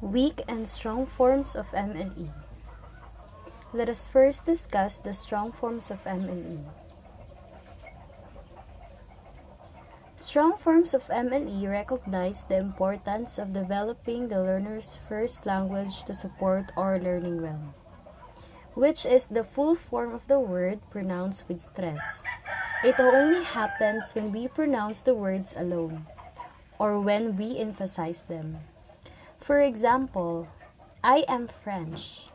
Weak and strong forms of MLE. Let us first discuss the strong forms of MLE. Strong forms of MLE recognize the importance of developing the learner's first language to support our learning well, which is the full form of the word pronounced with stress. It only happens when we pronounce the words alone, or when we emphasize them. For example, I am French.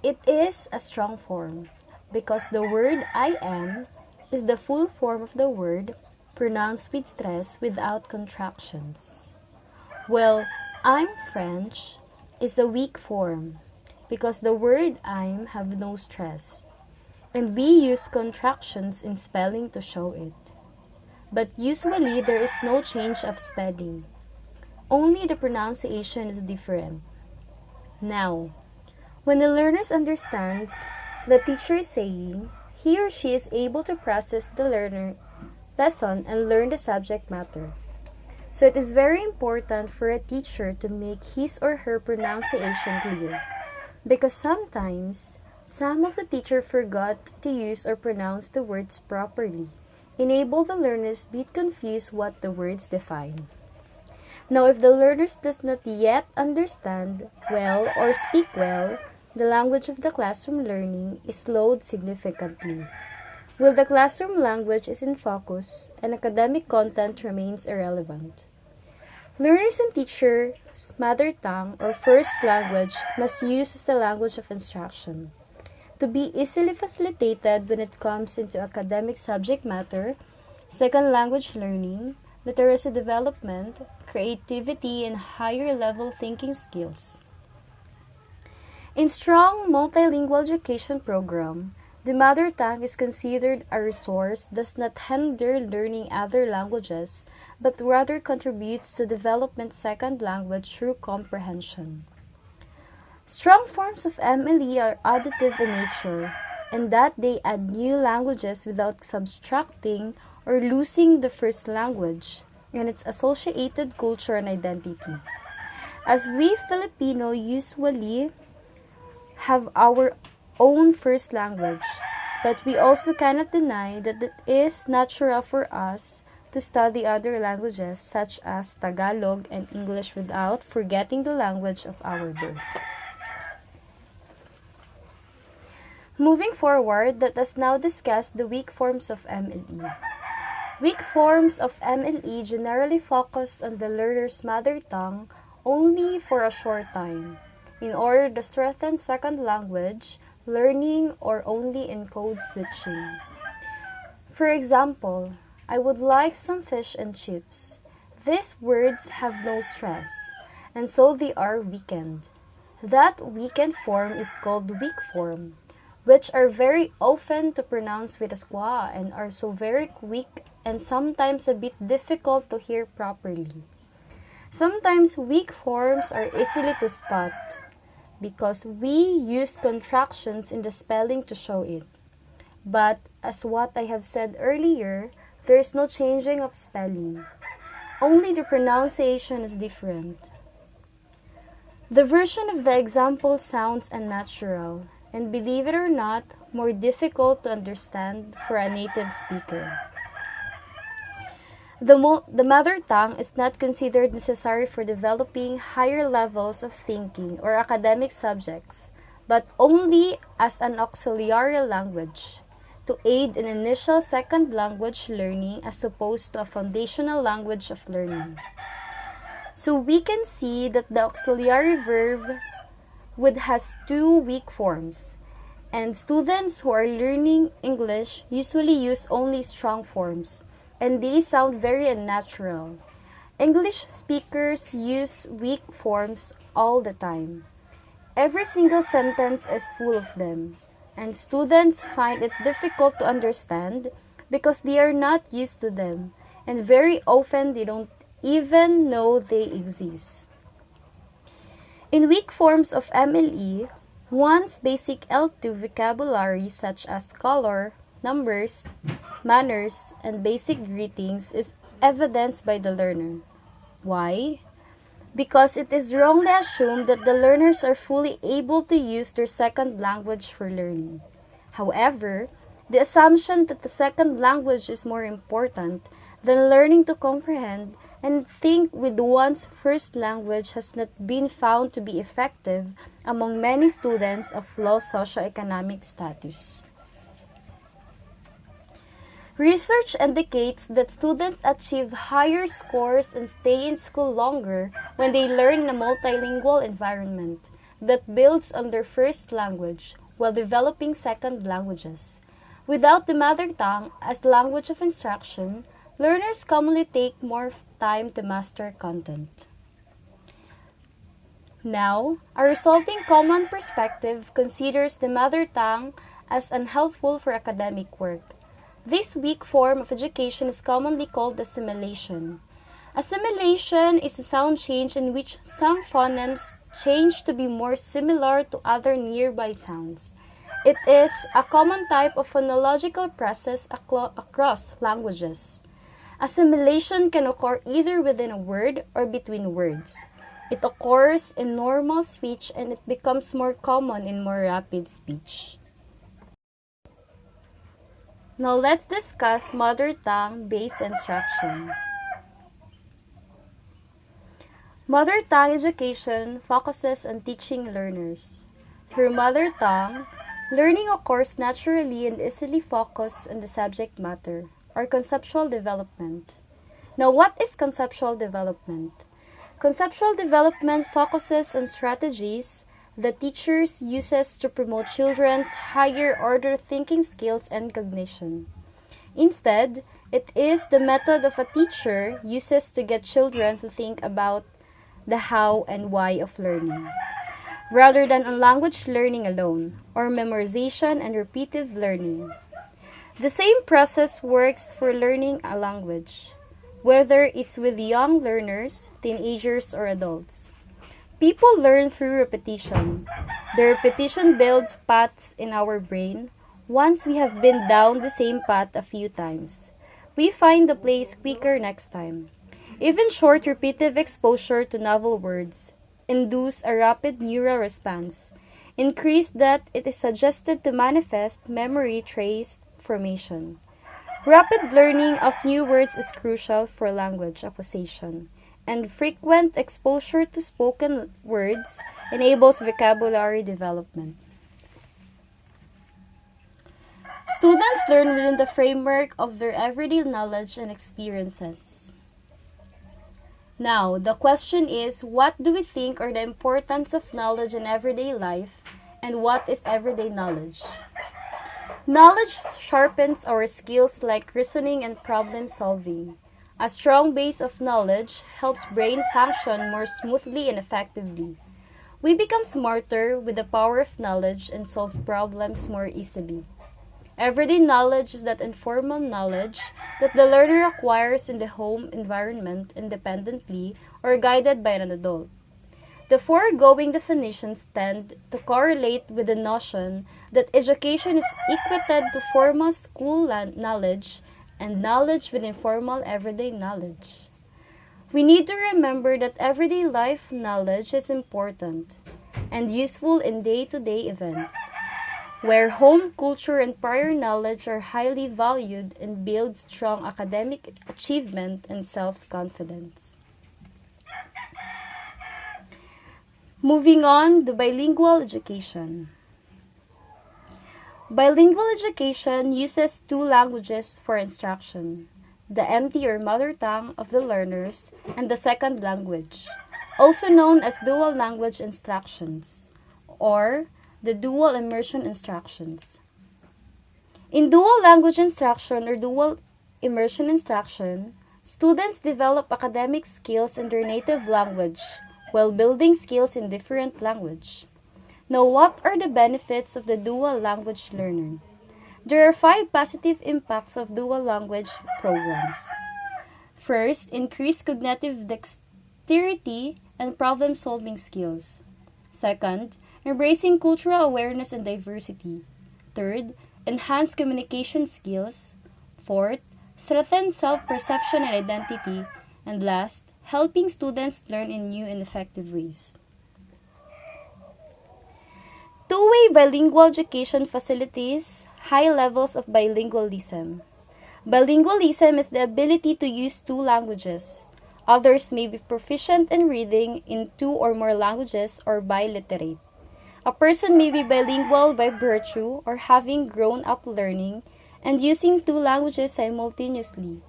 It is a strong form because the word I am is the full form of the word pronounced with stress without contractions. Well, I'm French is a weak form because the word I'm have no stress, and we use contractions in spelling to show it. But usually there is no change of spelling. Only the pronunciation is different. Now, when the learner understands the teacher is saying, he or she is able to process the lesson and learn the subject matter. So it is very important for a teacher to make his or her pronunciation clear, because sometimes some of the teacher forgot to use or pronounce the words properly, enable the learners be confused what the words define. Now, if the learners does not yet understand well or speak well, the language of the classroom learning is slowed significantly. While the classroom language is in focus and academic content remains irrelevant. Learners and teachers' mother tongue or first language must use as the language of instruction. To be easily facilitated when it comes into academic subject matter, second language learning, literacy development, creativity, and higher level thinking skills. In strong multilingual education program, the mother tongue is considered a resource that does not hinder learning other languages, but rather contributes to development second language through comprehension. Strong forms of MLE are additive in nature, in that they add new languages without subtracting or losing the first language and its associated culture and identity. As we Filipino usually have our own first language, but we also cannot deny that it is natural for us to study other languages such as Tagalog and English without forgetting the language of our birth. Moving forward, let us now discuss the weak forms of MLE. Weak forms of MLE generally focus on the learner's mother tongue only for a short time, in order to strengthen second language learning or only in code switching. For example, I would like some fish and chips. These words have no stress, and so they are weakened. That weakened form is called weak form, which are very often to pronounce with a schwa and are so very weak and sometimes a bit difficult to hear properly. Sometimes weak forms are easily to spot because we use contractions in the spelling to show it. But as what I have said earlier, there is no changing of spelling. Only the pronunciation is different. The version of the example sounds unnatural and, believe it or not, more difficult to understand for a native speaker. The mother tongue is not considered necessary for developing higher levels of thinking or academic subjects, but only as an auxiliary language to aid in initial second language learning as opposed to a foundational language of learning. So we can see that the auxiliary verb would has two weak forms, and students who are learning English usually use only strong forms, and they sound very unnatural. English speakers use weak forms all the time. Every single sentence is full of them, and students find it difficult to understand because they are not used to them, and very often they don't even know they exist. In weak forms of MLE, one's basic L2 vocabulary such as color, numbers, manners, and basic greetings is evidenced by the learner. Why? because it is wrongly assumed that the learners are fully able to use their second language for learning. However, the assumption that the second language is more important than learning to comprehend and think with one's first language has not been found to be effective among many students of low socioeconomic status. Research indicates that students achieve higher scores and stay in school longer when they learn in a multilingual environment that builds on their first language while developing second languages. Without the mother tongue as the language of instruction, learners commonly take more time to master content. Now, a resulting common perspective considers the mother tongue as unhelpful for academic work. This weak form of education is commonly called assimilation. Assimilation is a sound change in which some phonemes change to be more similar to other nearby sounds. It is a common type of phonological process across languages. Assimilation can occur either within a word or between words. It occurs in normal speech and it becomes more common in more rapid speech. Now let's discuss mother tongue-based instruction. Mother tongue education focuses on teaching learners. Through mother tongue, learning occurs naturally and easily focused on the subject matter, or conceptual development. Now, what is conceptual development? Conceptual development focuses on strategies the teachers uses to promote children's higher order thinking skills and cognition. Instead, it is the method of a teacher uses to get children to think about the how and why of learning, rather than on language learning alone, or memorization and repetitive learning. The same process works for learning a language, whether it's with young learners, teenagers, or adults. People learn through repetition. The repetition builds paths in our brain. Once we have been down the same path a few times, we find the place quicker next time. Even short repetitive exposure to novel words induce a rapid neural response, increase that it is suggested to manifest memory trace formation. Rapid learning of new words is crucial for language acquisition, and frequent exposure to spoken words enables vocabulary development. Students learn within the framework of their everyday knowledge and experiences. Now, the question is, what do we think are the importance of knowledge in everyday life, and what is everyday knowledge? Knowledge sharpens our skills like reasoning and problem solving. A strong base of knowledge helps brain function more smoothly and effectively. We become smarter with the power of knowledge and solve problems more easily. Everyday knowledge is that informal knowledge that the learner acquires in the home environment independently or guided by an adult. The foregoing definitions tend to correlate with the notion that education is equated to formal school knowledge and knowledge with informal everyday knowledge. We need to remember that everyday life knowledge is important and useful in day-to-day events, where home culture and prior knowledge are highly valued and build strong academic achievement and self-confidence. Moving on, the bilingual education. Bilingual education uses two languages for instruction, the MT or mother tongue of the learners and the second language, also known as dual language instructions, or the dual immersion instructions. In dual language instruction or dual immersion instruction, students develop academic skills in their native language while building skills in different language. Now, what are the benefits of the dual language learner? There are 5 positive impacts of dual language programs. First, increased cognitive dexterity and problem-solving skills. Second, embracing cultural awareness and diversity. Third, enhanced communication skills. Fourth, strengthen self-perception and identity. And last, helping students learn in new and effective ways. Two-way bilingual education facilitates high levels of bilingualism. Bilingualism is the ability to use two languages. Others may be proficient in reading in two or more languages or biliterate. A person may be bilingual by virtue or having grown up learning and using two languages simultaneously,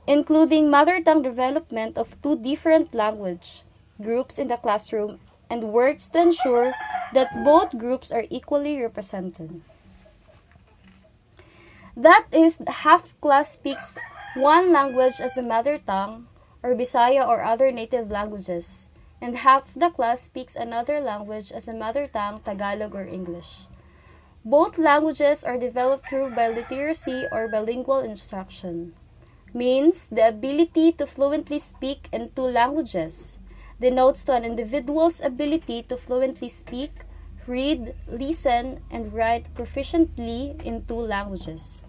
including mother tongue development of two different language groups in the classroom and works to ensure that both groups are equally represented. That is, half class speaks one language as a mother tongue, or Bisaya or other native languages, and half the class speaks another language as a mother tongue, Tagalog or English. Both languages are developed through biliteracy or bilingual instruction, means the ability to fluently speak in two languages, denotes to an individual's ability to fluently speak, read, listen, and write proficiently in two languages.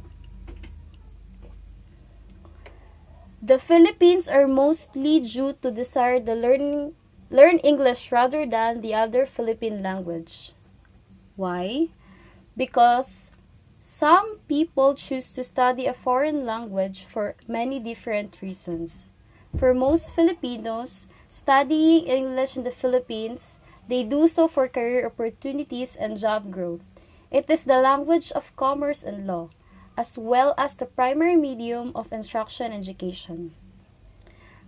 The Philippines are mostly due to desire to learn English rather than the other Philippine language. Why? Because some people choose to study a foreign language for many different reasons. For most Filipinos, studying English in the Philippines, they do so for career opportunities and job growth. It is the language of commerce and law, as well as the primary medium of instruction and education.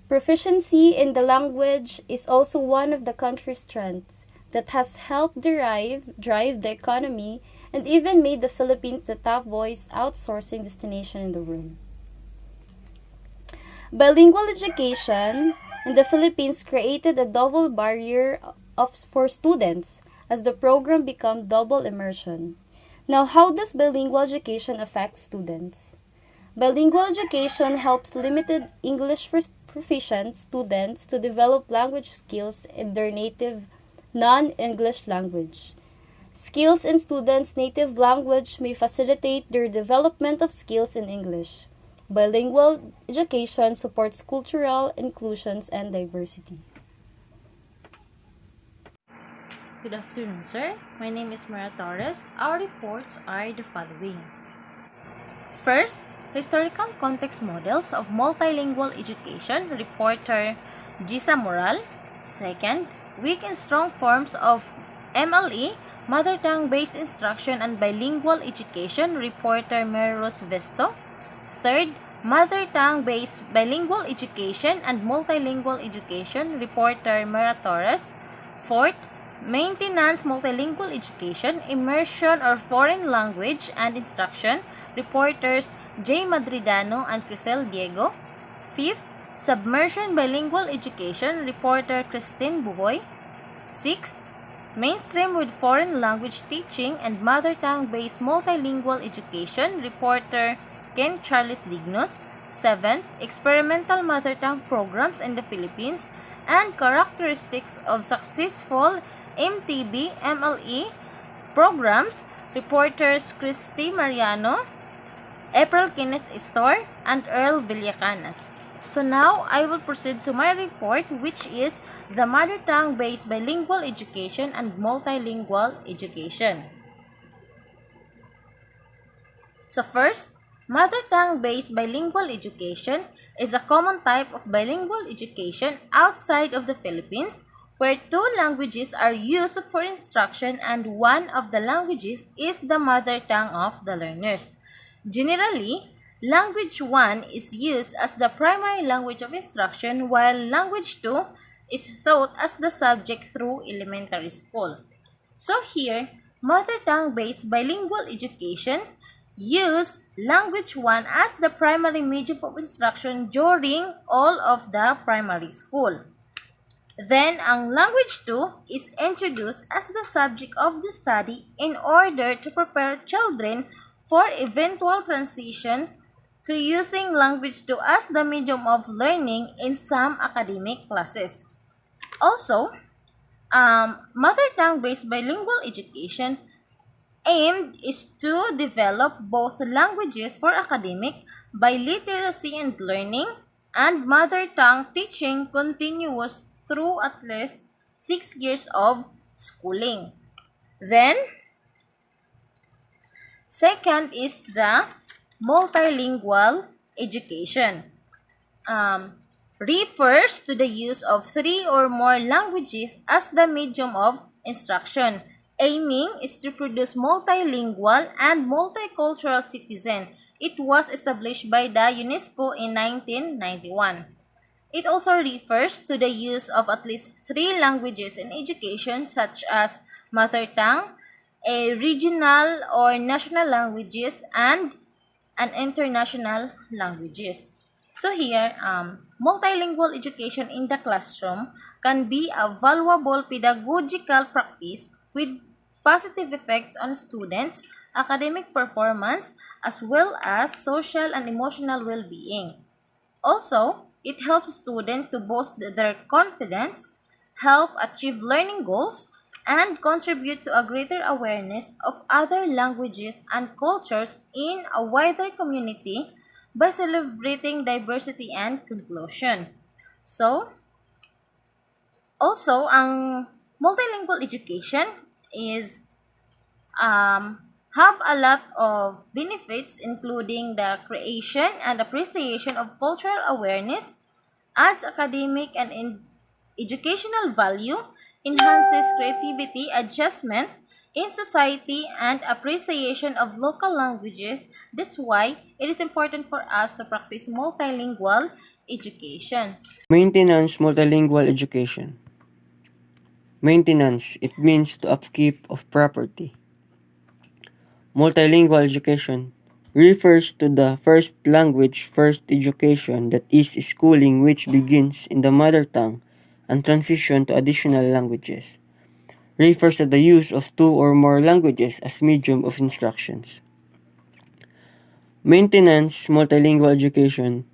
Proficiency in the language is also one of the country's strengths that has helped drive the economy and even made the Philippines the top voice outsourcing destination in the world. Bilingual education in the Philippines created a double barrier for students as the program became double immersion. Now, how does bilingual education affect students? Bilingual education helps limited English proficient students to develop language skills in their native non-English language. Skills in students' native language may facilitate their development of skills in English. Bilingual education supports cultural inclusions and diversity. Good afternoon, sir. My name is Mara Torres. Our reports are the following. First, historical context models of multilingual education, reporter Gisa Moral. Second, weak and strong forms of MLE, mother tongue-based instruction and bilingual education, reporter Meros Vesto. Third, mother tongue-based bilingual education and multilingual education, reporter Mara Torres. Fourth, maintenance multilingual education, immersion or foreign language and instruction, reporters J. Madridano and Crisel Diego. Fifth, submersion bilingual education, reporter Christine Buhoy. Sixth, mainstream with foreign language teaching and mother tongue-based multilingual education, reporter Ken Charles Dignos. Seventh, experimental mother tongue programs in the Philippines and characteristics of successful Mtb-Mle programs, reporters Christy Mariano, April Kenneth Estor, and Earl Villacanas. So now, I will proceed to my report, which is the mother tongue-based bilingual education and multilingual education. So first, mother tongue-based bilingual education is a common type of bilingual education outside of the Philippines where two languages are used for instruction and one of the languages is the mother tongue of the learners. Generally, language 1 is used as the primary language of instruction while language 2 is taught as the subject through elementary school. So here, mother tongue-based bilingual education use language 1 as the primary medium of instruction during all of the primary school. Then, ang language 2 is introduced as the subject of the study in order to prepare children for eventual transition to using language 2 as the medium of learning in some academic classes. Also, mother tongue-based bilingual education aimed is to develop both languages for academic, biliteracy and learning, and mother tongue teaching continues through at least 6 years of schooling. Then, second is the multilingual education. Um, refers to the use of 3 or more languages as the medium of instruction. Aiming is to produce multilingual and multicultural citizen. It was established by the UNESCO in 1991. It also refers to the use of at least 3 languages in education such as mother tongue, a regional or national languages, and an international languages. So here, multilingual education in the classroom can be a valuable pedagogical practice with positive effects on students' academic performance as well as social and emotional well-being. Also, it helps students to boost their confidence, help achieve learning goals, and contribute to a greater awareness of other languages and cultures in a wider community by celebrating diversity and inclusion. So, also, ang multilingual education is have a lot of benefits including the creation and appreciation of cultural awareness, adds academic and educational value, enhances creativity, adjustment in society, and appreciation of local languages. That's why it is important for us to practice multilingual education. Maintenance multilingual education. Maintenance, it means to upkeep of property. Multilingual education refers to the first language first education, that is schooling which begins in the mother tongue and transition to additional languages. Refers to the use of 2 or more languages as medium of instructions. Maintenance multilingual education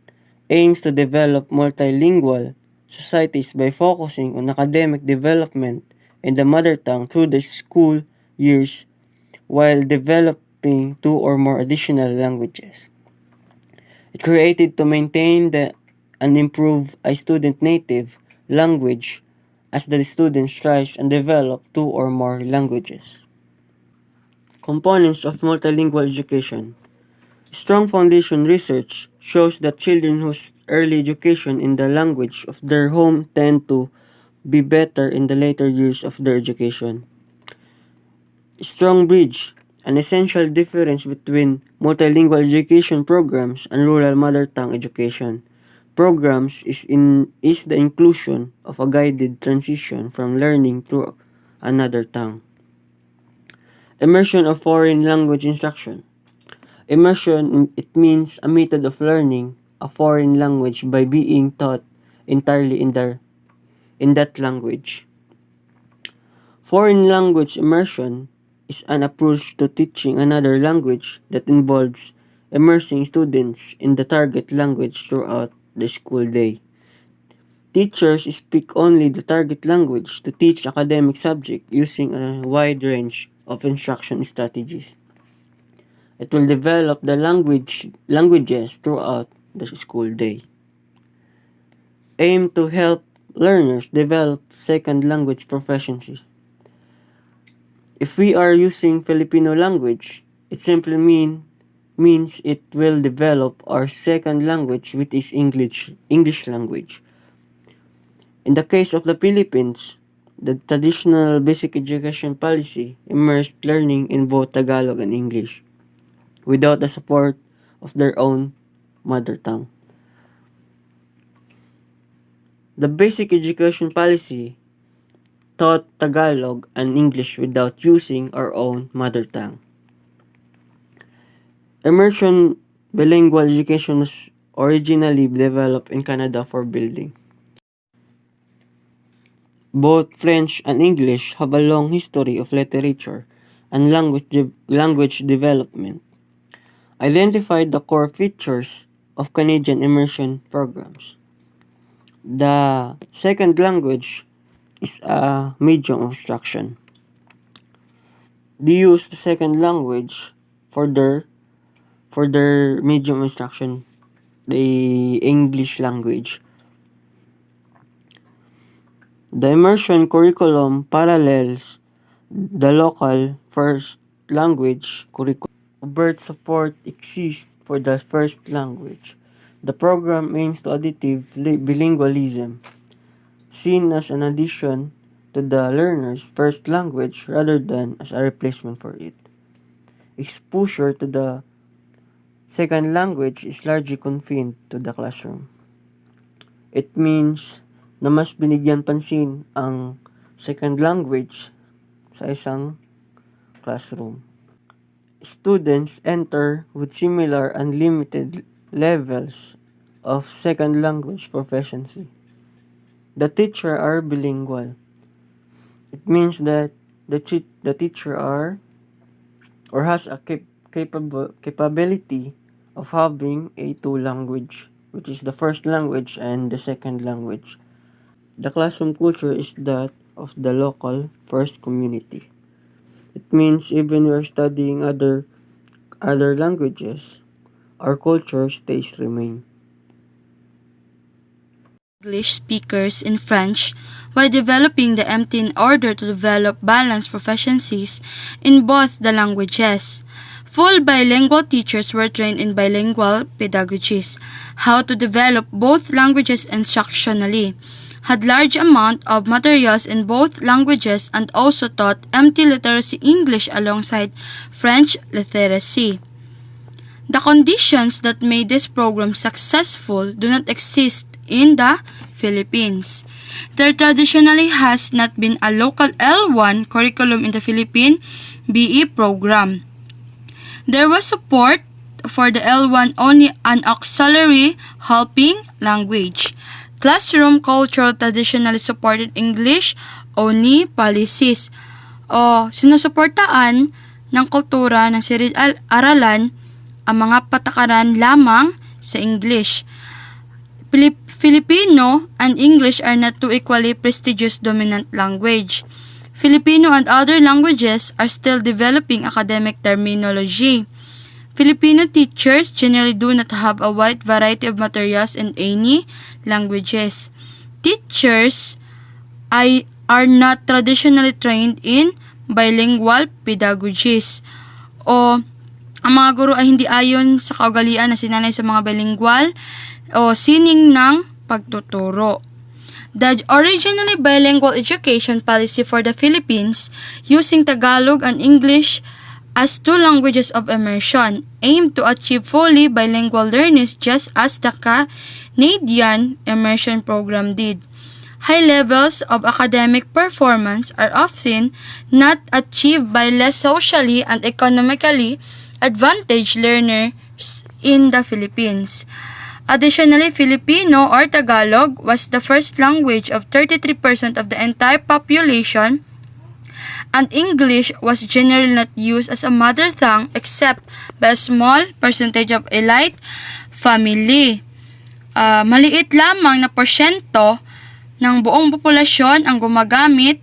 aims to develop multilingual societies by focusing on academic development in the mother tongue through the school years while developing 2 or more additional languages. It created to maintain and improve a student native language as the student tries and develop 2 or more languages. Components of multilingual education. Strong foundation research shows that children whose early education in the language of their home tend to be better in the later years of their education. Strong bridge. An essential difference between multilingual education programs and rural mother tongue education programs is the inclusion of a guided transition from learning to another tongue. Immersion of foreign language instruction. Immersion, it means a method of learning a foreign language by being taught entirely in that language. Foreign language immersion is an approach to teaching another language that involves immersing students in the target language throughout the school day. Teachers speak only the target language to teach academic subject using a wide range of instruction strategies. It will develop the languages throughout the school day. Aim to help learners develop second language proficiency. If we are using Filipino language, it simply means it will develop our second language, which is English language. In the case of the Philippines, the traditional basic education policy immersed learning in both Tagalog and English without the support of their own mother tongue. The basic education policy taught Tagalog and English without using our own mother tongue. Immersion bilingual education was originally developed in Canada for building. Both French and English have a long history of literature and language development. Identify the core features of Canadian immersion programs. The second language is a medium of instruction. They use the second language for their medium of instruction. the English language. The immersion curriculum parallels the local first language curriculum. Birth support exists for the first language. The program aims to additive bilingualism, seen as an addition to the learner's first language rather than as a replacement for it. Exposure to the second language is largely confined to the classroom. It means na mas binigyan pansin ang second language sa isang classroom. Students enter with similar unlimited levels of second language proficiency. The teacher are bilingual. It means that the teacher are or has a capability of having a two language, which is the first language and the second language. The classroom culture is that of the local first community. It means even we are studying other languages, our culture stays remain. English speakers in French while developing the MT in order to develop balanced proficiencies in both the languages. Full bilingual teachers were trained in bilingual pedagogies, how to develop both languages instructionally, had large amount of materials in both languages and also taught MT literacy English alongside French literacy. The conditions that made this program successful do not exist in the Philippines. There traditionally has not been a local L1 curriculum in the Philippine BE program. There was support for the L1 only an auxiliary helping language. Classroom culture traditionally supported English only policies o sinusuportaan ng kultura ng silid-aralan ang mga patakaran lamang sa English. Filipino and English are not two equally prestigious dominant language. Filipino and other languages are still developing academic terminology. Filipino teachers generally do not have a wide variety of materials in any languages. Teachers are not traditionally trained in bilingual pedagogies o ang mga guro ay hindi ayon sa kaugalian na sinanay sa mga bilingual o sining ng pagtuturo. The originally bilingual education policy for the Philippines, using Tagalog and English as two languages of immersion, aimed to achieve fully bilingual learners just as the Canadian immersion program did. High levels of academic performance are often not achieved by less socially and economically advantaged learners in the Philippines. Additionally, Filipino or Tagalog was the first language of 33% of the entire population, and English was generally not used as a mother tongue except by a small percentage of elite family. Maliit lamang na porsyento ng buong populasyon ang gumagamit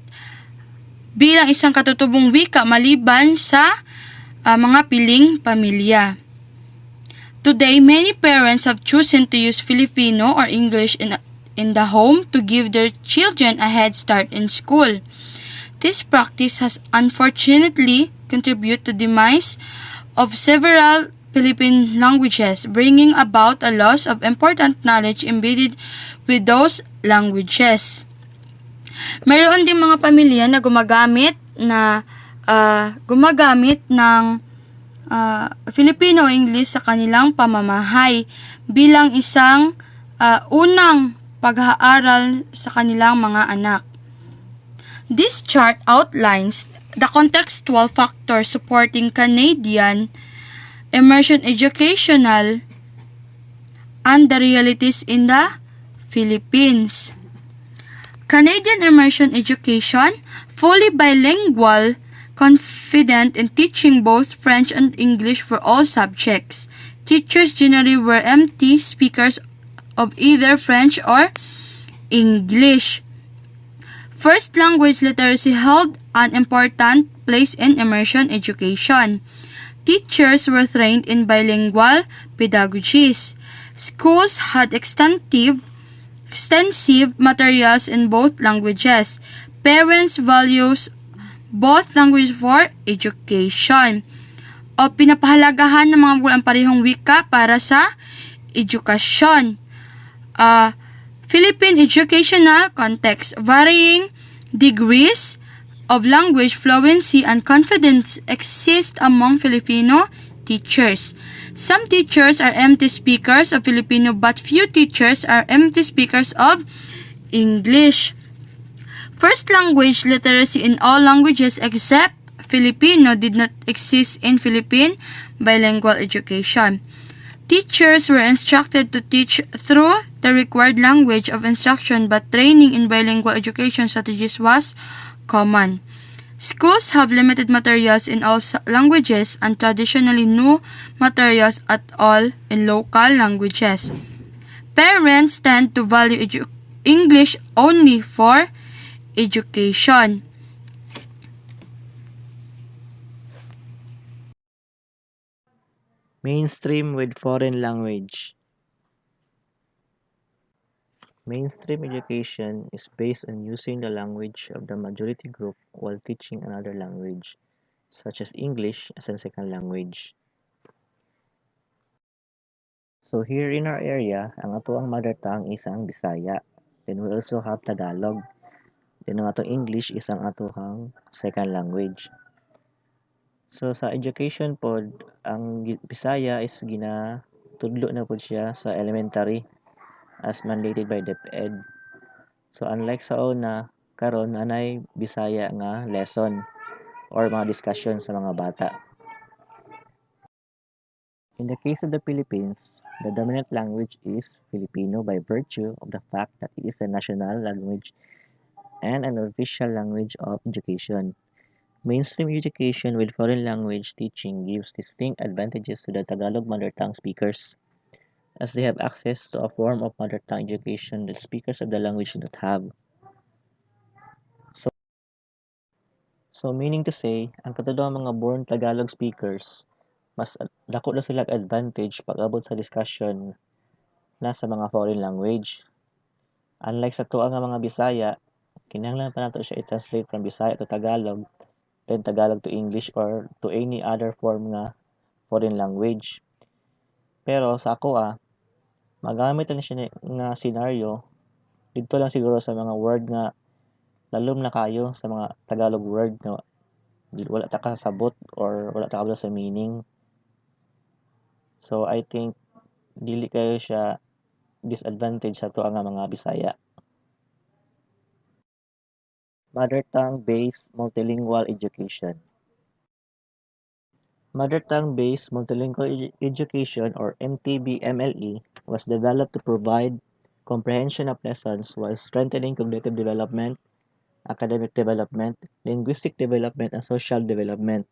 bilang isang katutubong wika maliban sa mga piling pamilya. Today, many parents have chosen to use Filipino or English in the home to give their children a head start in school. This practice has unfortunately contributed to the demise of several Philippine languages, bringing about a loss of important knowledge embedded with those languages. Mayroon ding mga pamilya na gumagamit ng Filipino o English sa kanilang pamamahay bilang isang unang pag-aaral sa kanilang mga anak. This chart outlines the contextual factors supporting Canadian immersion educational and the realities in the Philippines. Canadian immersion education, fully bilingual, confident in teaching both French and English for all subjects. Teachers generally were MT speakers of either French or English. First language literacy held an important place in immersion education. Teachers were trained in bilingual pedagogies. Schools had extensive materials in both languages. Parents values both languages for education. O pinapahalagahan ng mga magulang parehong wika para sa edukasyon. Philippine educational context. Varying degrees of language fluency and confidence exist among Filipino teachers. Some teachers are empty speakers of Filipino, but few teachers are empty speakers of English. First language literacy in all languages except Filipino did not exist in Philippine bilingual education. Teachers were instructed to teach through the required language of instruction, but training in bilingual education strategies was common. Schools have limited materials in all languages and traditionally no materials at all in local languages. Parents tend to value English only for education. Mainstream with foreign language. Mainstream education is based on using the language of the majority group while teaching another language, such as English as a second language. So here in our area, ang ato ang mother tongue is ang Bisaya. Then we also have Tagalog. Then ang atong English is ang atong second language. So sa education pod, ang Bisaya is tudlo na pod siya sa elementary as mandated by DepEd. So unlike sa una, karon anay Bisaya nga lesson or mga discussion sa mga bata. In the case of the Philippines, the dominant language is Filipino by virtue of the fact that it is the national language and an official language of education. Mainstream education with foreign language teaching gives distinct advantages to the Tagalog mother tongue speakers, as they have access to a form of mother tongue education that speakers of the language do not have. So meaning to say, ang katudang mga born Tagalog speakers, mas dako na sila advantage pag abot sa discussion na sa mga foreign language. Unlike sa tuwa nga mga Bisaya, kinahanglan pa nato siya i-translate from Bisaya to Tagalog, then Tagalog to English or to any other form nga foreign language. Pero sa ako magamit na siya nga scenario dito lang siguro sa mga word nga lalom na kayo sa mga Tagalog word nga wala ta kasabot or wala ta kabalo sa meaning. So I think dili kayo siya disadvantage sa tuwa nga mga Bisaya. Mother tongue based multilingual education. Mother tongue based multilingual education or Mtb-Mle was developed to provide comprehension of lessons while strengthening cognitive development, academic development, linguistic development, and social development.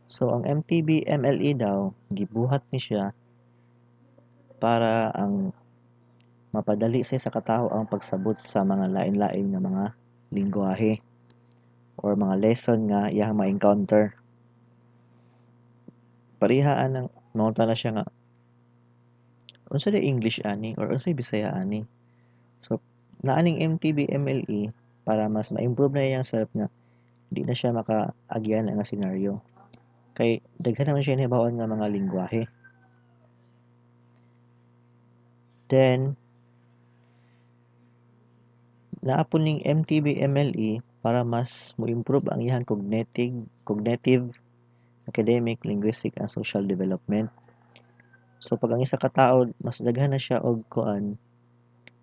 So ang Mtb-Mle daw gibuhat ni siya para ang mapadali sa katao ang pagsabot sa mga lain-lain nga mga lingwahe or mga lesson nga iyang ma-encounter. Parihaan ng maunta na siya nga unsa di English ani or unsa Bisaya ani. So naaning Mtb-Mle para mas ma-improve na iyang self nga di na siya makaagyan nga senaryo. Kay daghan naman siya nahibawan nga mga lingwahe. Then naapon ning Mtb-Mle para mas mo-improve ang iyang cognitive, academic, linguistic, and social development. So pag ang isa ka tawo mas daghan na siya og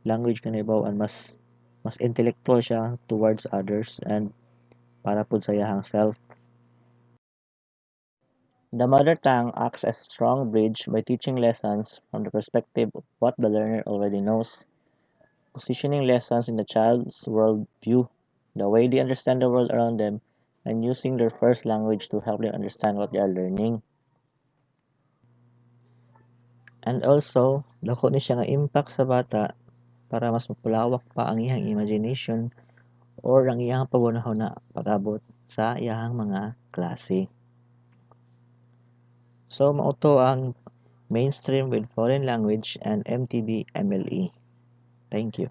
language nga nahibawan, mas intellectual siya towards others and para pud sa iyang self. The mother tongue acts as a strong bridge by teaching lessons from the perspective of what the learner already knows, positioning lessons in the child's world view, the way they understand the world around them, and using their first language to help them understand what they are learning. And also, dako ni siya nga impact sa bata para mas mapalawak pa ang iyang imagination or ang iyang pagunahon na pag-abot sa iyang mga klase. So, mauto ang mainstream with foreign language, and Mtb-Mle. Thank you.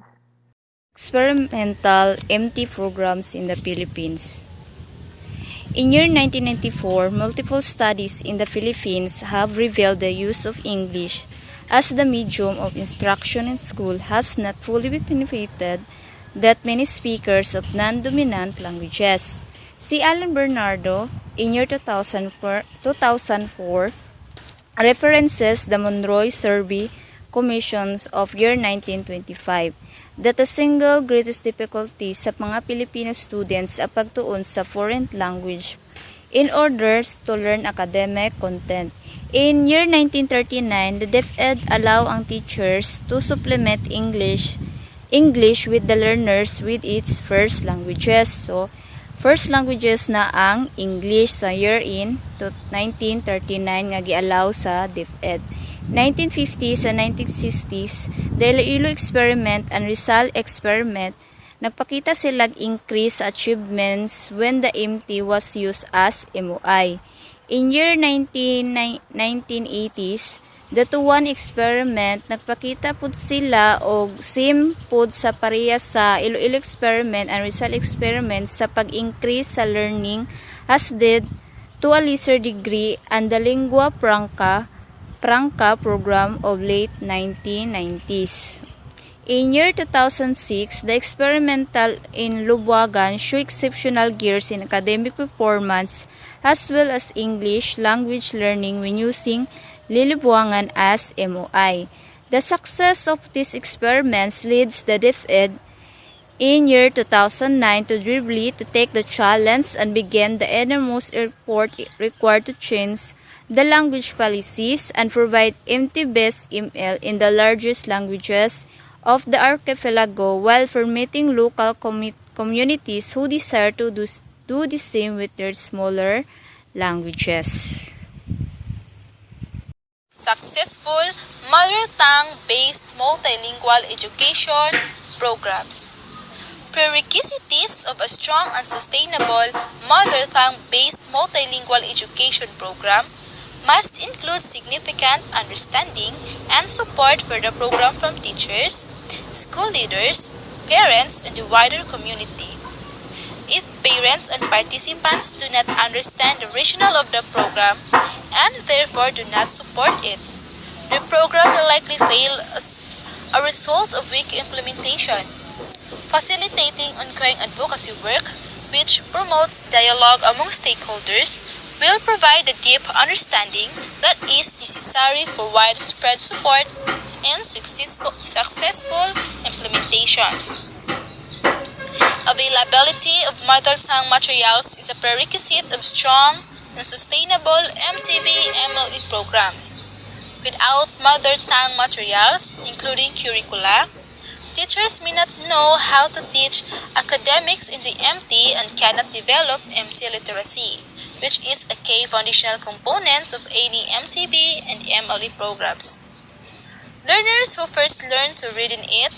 Experimental MT programs in the Philippines. In year 1994, multiple studies in the Philippines have revealed the use of English as the medium of instruction in school has not fully benefited that many speakers of non-dominant languages. Si Alan Bernardo, in year 2004 references the Monroe Survey Commissions of year 1925 that the single greatest difficulty sa mga Filipino students sa pagtuon sa foreign language in order to learn academic content. In year 1939, the DepEd allow ang teachers to supplement English with the learners with its first languages. So, first languages na ang English sa year in 1939 nga giallow sa DepEd. 1950s and 1960s, the Iloilo experiment and Rizal experiment, nagpakita silang increase sa achievements when the MT was used as MOI. In year 1980s, the Tuwan experiment, nagpakita pud sila og same pud sa pareha sa Iloilo experiment and Rizal experiment sa pag-increase sa learning as did to a lesser degree and the lingua franca program of late 1990s. In year 2006, the experimental in Lubuagan show exceptional gears in academic performance as well as English language learning when using Lilibuangan as MOI. The success of these experiments leads the DepEd in year 2009 to Dribbly to take the challenge and begin the enormous effort required to change the language policies and provide MT-based ML in the largest languages of the archipelago while permitting local communities who desire to do the same with their smaller languages. Successful mother tongue-based multilingual education programs. Prerequisites of a strong and sustainable mother tongue-based multilingual education program must include significant understanding and support for the program from teachers, school leaders, parents, and the wider community. If parents and participants do not understand the rationale of the program and therefore do not support it, the program will likely fail as a result of weak implementation. Facilitating ongoing advocacy work, which promotes dialogue among stakeholders, will provide the deep understanding that is necessary for widespread support and successful implementations. Availability of mother tongue materials is a prerequisite of strong and sustainable Mtb-Mle programs. Without mother tongue materials, including curricula, teachers may not know how to teach academics in the MT and cannot develop MT literacy, which is a key foundational component of any Mtb and MLE programs. Learners who first learn to read in it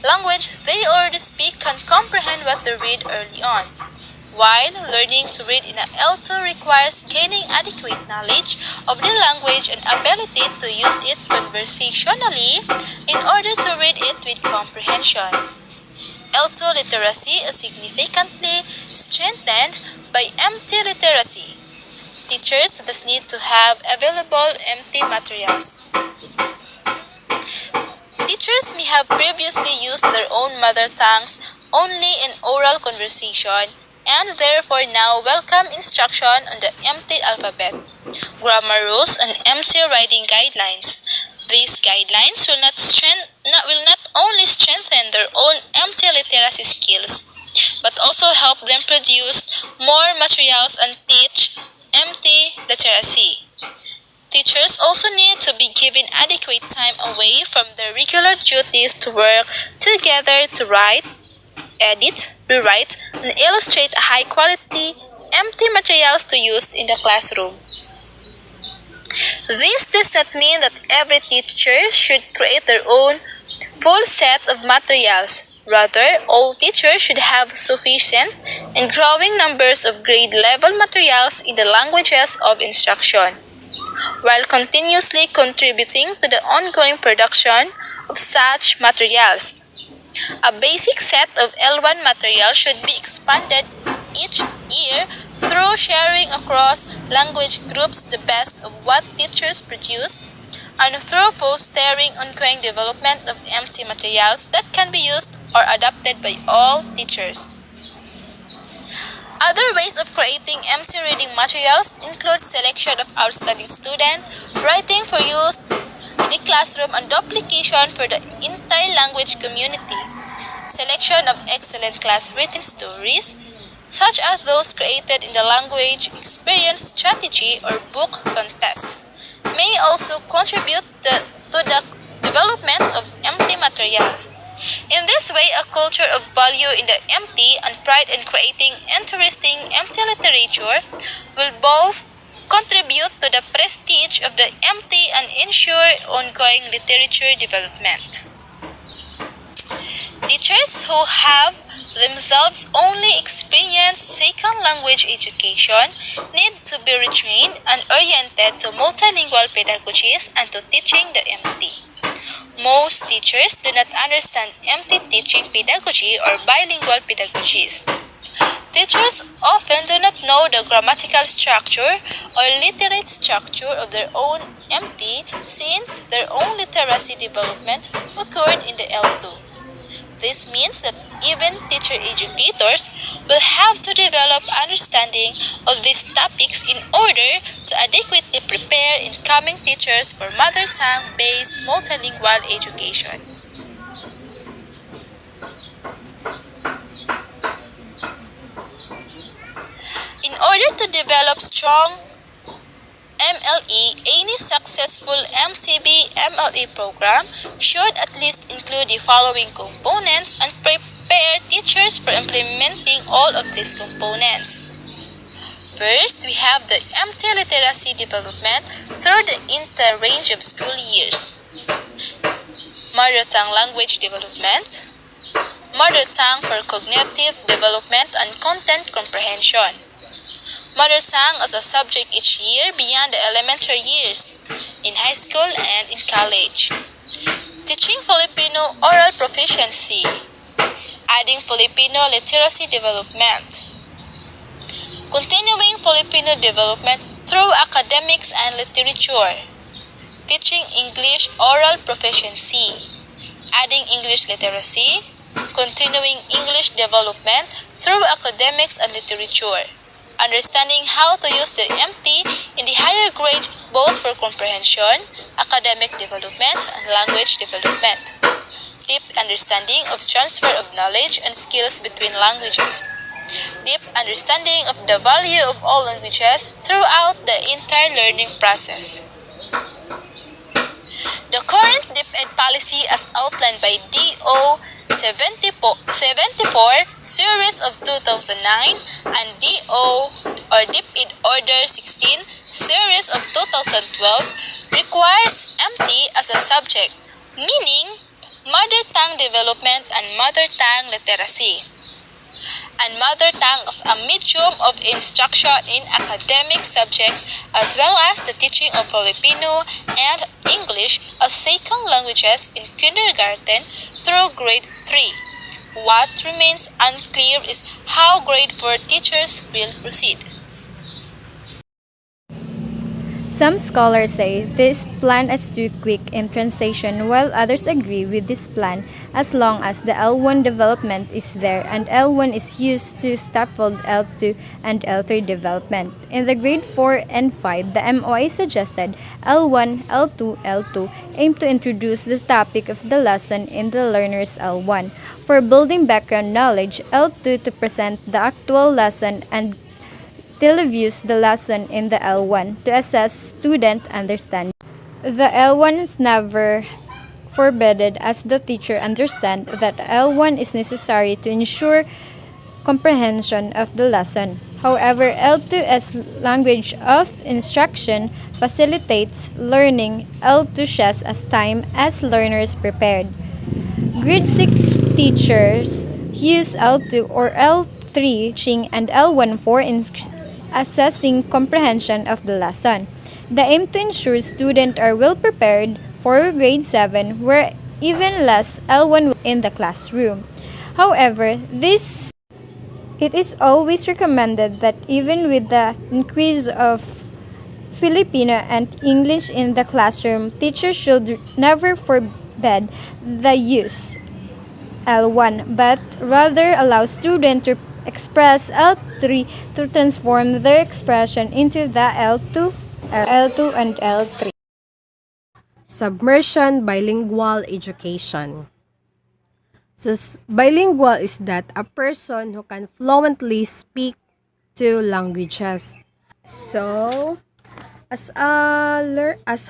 language they already speak can comprehend what they read early on, while learning to read in a L2 requires gaining adequate knowledge of the language and ability to use it conversationally in order to read it with comprehension. L2 literacy is significantly strengthened by MT literacy. Teachers thus need to have available MT materials. Teachers may have previously used their own mother tongues only in oral conversation and therefore now welcome instruction on the MT alphabet, grammar rules, and MT writing guidelines. These guidelines will not only strengthen their own MT literacy skills, but also help them produce more materials and teach MT literacy. Teachers also need to be given adequate time away from their regular duties to work together to write, edit, rewrite, and illustrate high-quality MT materials to use in the classroom. This does not mean that every teacher should create their own full set of materials. Rather, all teachers should have sufficient and growing numbers of grade-level materials in the languages of instruction. while continuously contributing to the ongoing production of such materials. A basic set of L1 material should be expanded each year through sharing across language groups the best of what teachers produce and through fostering ongoing development of empty materials that can be used or adopted by all teachers. Other ways of creating empty reading materials include selection of outstanding students, writing for use in the classroom, and duplication for the entire language community. Selection of excellent class written stories, such as those created in the language experience strategy or book contest, may also contribute to the development of empty materials. In this way, a culture of value in the empty and pride in creating interesting empty literature will both contribute to the prestige of the empty and ensure ongoing literature development. Teachers who have themselves only experienced second language education need to be retrained and oriented to multilingual pedagogies and to teaching the empty. Most teachers do not understand empty teaching pedagogy or bilingual pedagogies. Teachers often do not know the grammatical structure or literate structure of their own empty since their own literacy development occurred in the L2. This means that even teacher educators will have to develop understanding of these topics in order to adequately prepare incoming teachers for mother tongue-based multilingual education. In order to develop strong MLE, any successful Mtb-Mle program should at least include the following components and prepare teachers for implementing all of these components. First, we have the empty literacy development through the entire range of school years. Mother tongue language development, mother tongue for cognitive development and content comprehension, mother tongue as a subject each year beyond the elementary years, in high school and in college. Teaching Filipino oral proficiency, adding Filipino literacy development. Continuing Filipino development through academics and literature. Teaching English oral proficiency, adding English literacy. Continuing English development through academics and literature. Understanding how to use the empty in the higher grades both for comprehension, academic development, and language development. Deep understanding of transfer of knowledge and skills between languages. Deep understanding of the value of all languages throughout the entire learning process. The current DepEd policy as outlined by DO 74 series of 2009 and DO or DepEd Order 16 series of 2012 requires MT as a subject, meaning mother tongue development and mother tongue literacy, and mother tongue as a medium of instruction in academic subjects as well as the teaching of Filipino and English as second languages in kindergarten through grade 3. What remains unclear is how grade 4 teachers will proceed. Some scholars say this plan is too quick in translation, while others agree with this plan as long as the L1 development is there and L1 is used to scaffold L2 and L3 development. In the grade 4 and 5, the MOA suggested L1, L2, L2 aim to introduce the topic of the lesson in the learner's L1. For building background knowledge, L2 to present the actual lesson and reviews the lesson in the L1 to assess student understanding. The L1 is never forbidden as the teacher understands that L1 is necessary to ensure comprehension of the lesson. However, L2 as language of instruction facilitates learning. L2 shares as time as learners prepared. Grade 6 teachers use L2 or L3 teaching and L1 for assessing comprehension of the lesson. The aim to ensure students are well prepared for grade 7 where even less L1 in the classroom. However, it is always recommended that even with the increase of Filipino and English in the classroom, teachers should never forbid the use L1 but rather allow students to express L3 to transform their expression into the L2 and L3. Submersion bilingual education. So, bilingual is that a person who can fluently speak two languages. So, as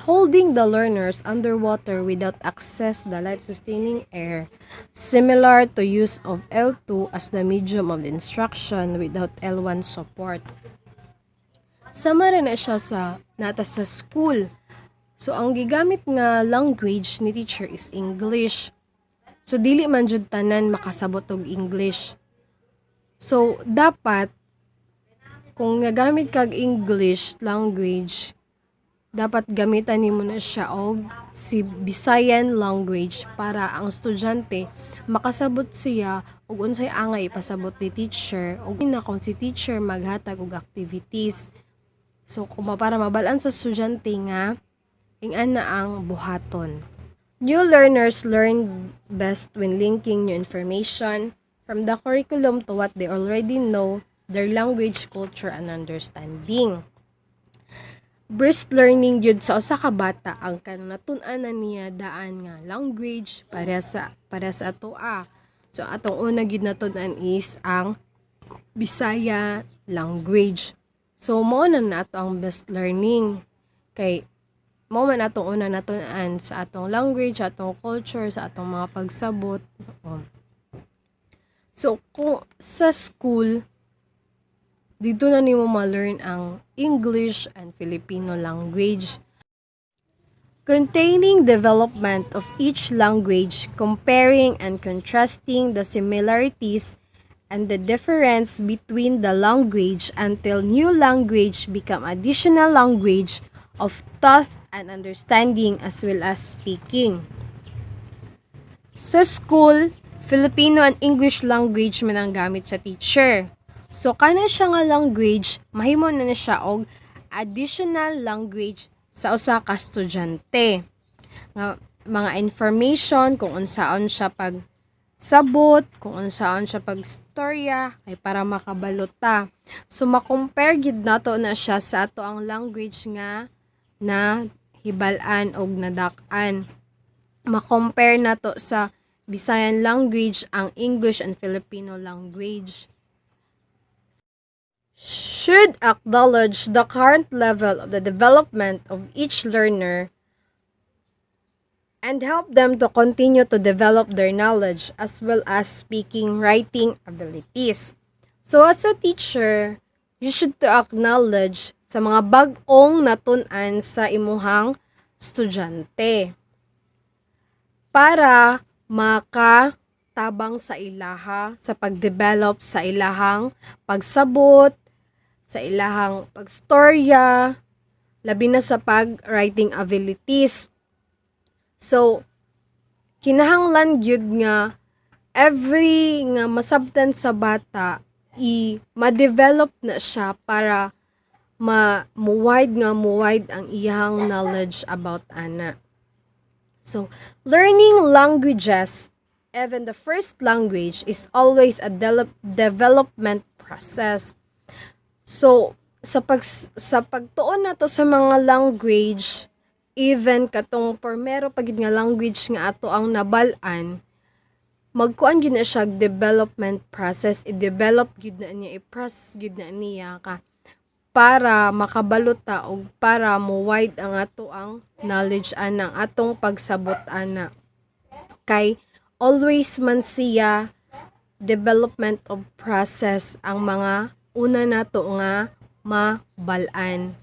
holding the learners underwater without access the life-sustaining air, similar to use of L2 as the medium of instruction without L1 support. Sama rin na siya nata sa school. So, ang gigamit nga language ni teacher is English. So, dili man jud tanan makasabot og English. So, dapat, kung nagamit kag English language, dapat gamitan nimo na siya og si Bisayan language para ang estudyante makasabot siya og unsay angay ipasabot ni teacher og na kung si teacher maghatag og activities. So, para mabalaan sa estudyante nga ingana ang buhaton. New learners learn best when linking new information from the curriculum to what they already know, their language, culture, and understanding. Burst learning jud sa usa ka bata ang kanatun-an na niya daan nga language para sa atoa. So atong una gid natun-an is ang Bisaya language. So mao na ato ang best learning kay mao man atong una natun-an sa atong language, sa atong culture, sa atong mga pagsabot. So kung sa school dito na nimo ma-learn ang English and Filipino language. Containing development of each language, comparing and contrasting the similarities and the difference between the language until new language become additional language of thought and understanding as well as speaking. Sa school, Filipino and English language man ang gamit sa teacher. So, kana siya nga language, mahimo na siya og additional language sa usa ka estudyante. Nga, mga information kung unsaon siya pagsabot, kung unsaon siya pagstorya, ay para makabalota. So, makompare gid nato na siya sa ato ang language nga na hibal-an og nadak-an. Makompare nato sa Bisayan language ang English and Filipino language. Should acknowledge the current level of the development of each learner and help them to continue to develop their knowledge as well as speaking, writing abilities. So as a teacher, you should to acknowledge sa mga bag-ong natun-an sa imuhang estudyante para makatabang sa ilaha sa pagdevelop sa ilahang pagsabot, sa ilahang pagstorya, labi na sa pag-writing abilities. So, kinahanglan gyud nga every nga masabtan sa bata ma-develop na siya para muwide ang iyang knowledge about ana. So, learning languages, even the first language, is always a development process. So, sa pagtuon nato sa mga language, even katong primero pagid nga language nga ato ang nabal-an, magkuan gyud na siya development process, i-develop gyud na niya, i-process gyud na niya ka para makabalota og para mo wide ang ato ang knowledge anang atong pagsabot ana. Kay always man siya development of process ang mga una nato nga mabalaan.